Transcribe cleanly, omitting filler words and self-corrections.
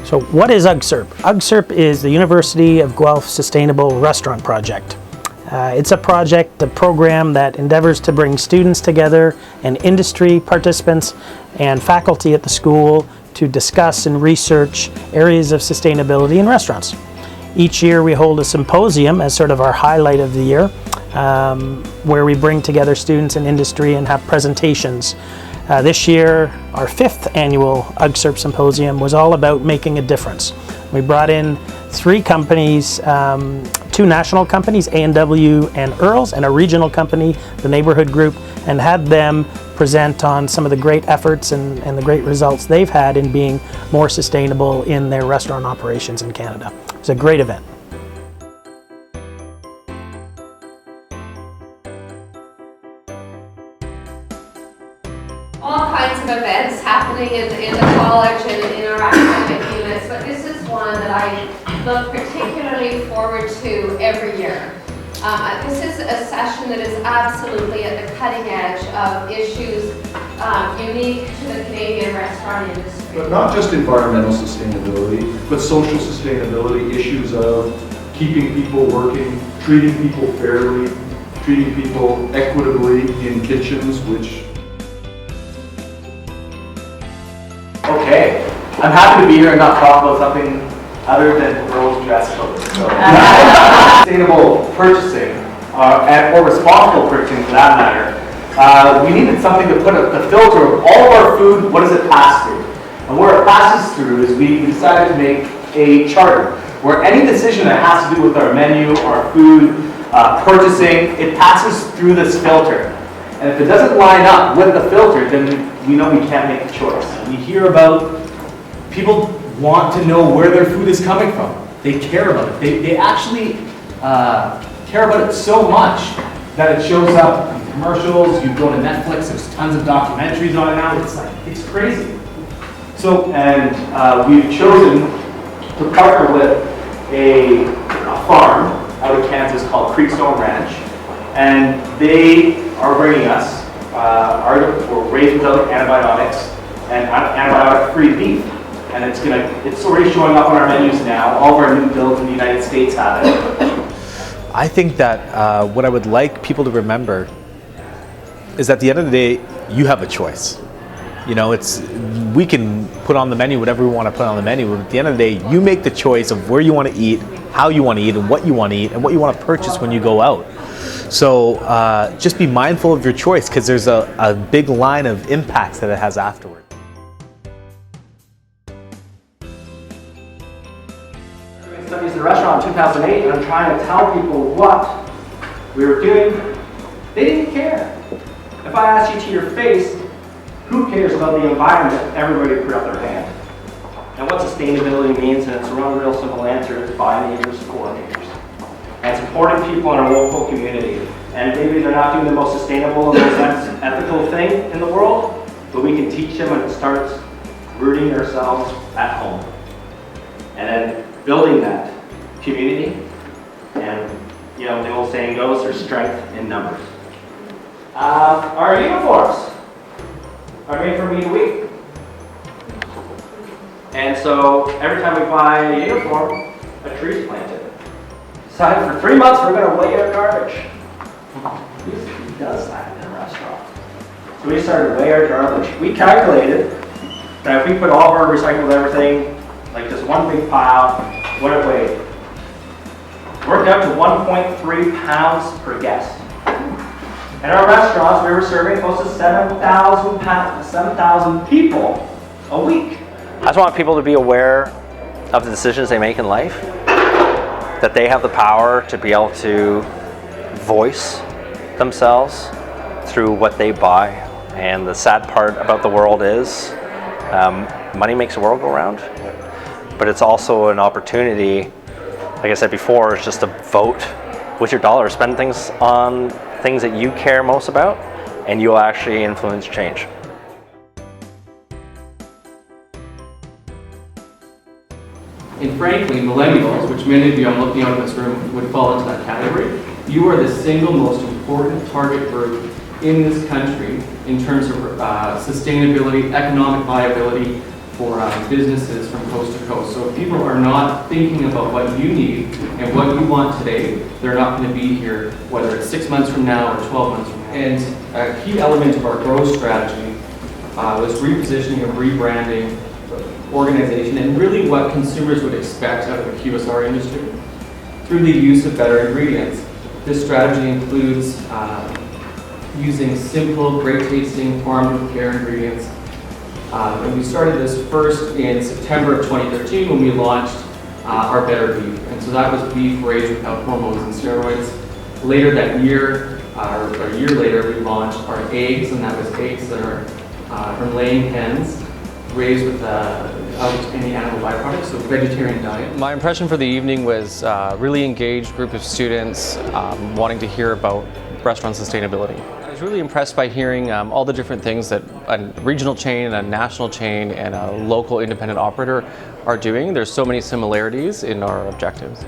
So what is UGSRP? UGSRP is the University of Guelph Sustainable Restaurant Project. It's a project, a program that endeavors to bring students together and industry participants and faculty at the school to discuss and research areas of sustainability in restaurants. Each year we hold a symposium as sort of our highlight of the year, where we bring together students and industry and have presentations. This year, our 5th annual UGSRP Symposium was all about making a difference. We brought in 3 companies, 2 national companies, A&W and Earls, and a regional company, the Neighborhood Group, and had them present on some of the great efforts and the great results they've had in being more sustainable in their restaurant operations in Canada. It was a great event. All kinds of events happening in the college and in our academic units, but this is one that I look particularly forward to every year. This is a session that is absolutely at the cutting edge of issues unique to the Canadian restaurant industry. But not just environmental sustainability, but social sustainability, issues of keeping people working, treating people fairly, treating people equitably in kitchens, which... Okay, I'm happy to be here and not talk about something other than Earl's dress code. So, sustainable purchasing, or responsible purchasing for that matter, we needed something to put the filter of all of our food. What does it pass through? And where it passes through is we decided to make a charter where any decision that has to do with our menu, our food, purchasing, it passes through this filter. And if it doesn't line up with the filter, then we know we can't make a choice. We hear about people want to know where their food is coming from. They care about it. They actually care about it so much that it shows up in commercials. You go to Netflix, there's tons of documentaries on it now. It's crazy. So, and we've chosen to partner with a farm out of Kansas called Creekstone Ranch. And they are bringing us, we're raised without antibiotics and antibiotic-free beef. And it's already showing up on our menus now. All of our new builds in the United States have it. I think that what I would like people to remember is at the end of the day, you have a choice. You know, we can put on the menu whatever we want to put on the menu, but at the end of the day, you make the choice of where you want to eat, how you want to eat, and what you want to eat, and what you want to purchase when you go out. So just be mindful of your choice, because there's a big line of impacts that it has afterward. Studies in the restaurant in 2008, and I'm trying to tell people what we were doing. They didn't care. If I asked you to your face, who cares about the environment? Everybody put up their hand. And what sustainability means, and it's a real simple answer, is by neighbors, for neighbors. And supporting people in our local community. And maybe they're not doing the most sustainable or most ethical thing in the world, but we can teach them, and it starts rooting ourselves at home. And then building that community, and you know, the old saying goes, there's strength in numbers. Our uniforms are made from week to week. And so every time we buy a uniform, a tree's planted. Decided for 3 months we're going to weigh our garbage. Who does that in a restaurant? So we started to weigh our garbage. We calculated that if we put all of our recycled everything, like just one big pile, what it weighed. Worked out to 1.3 pounds per guest. In our restaurants, we were serving close to 7,000 people a week. I just want people to be aware of the decisions they make in life, that they have the power to be able to voice themselves through what they buy. And the sad part about the world is money makes the world go round, but it's also an opportunity, like I said before, it's just to vote with your dollar. Spend things on things that you care most about, and you'll actually influence change. And frankly, millennials, which many of you I'm looking out of this room would fall into that category, you are the single most important target group in this country in terms of sustainability, economic viability, for businesses from coast to coast. So if people are not thinking about what you need and what you want today, they're not going to be here, whether it's 6 months from now or 12 months from now. And a key element of our growth strategy was repositioning and rebranding organization and really what consumers would expect out of the QSR industry through the use of better ingredients. This strategy includes using simple, great tasting, farmed with care ingredients. And we started this first in September of 2013 when we launched our Better Beef. And so that was beef raised without hormones and steroids. Later that year, or a year later, we launched our eggs, and that was eggs that are from laying hens, raised without any animal byproducts, so vegetarian diet. My impression for the evening was a really engaged group of students wanting to hear about restaurant sustainability. I was really impressed by hearing all the different things that a regional chain, a national chain, and a local independent operator are doing. There's so many similarities in our objectives.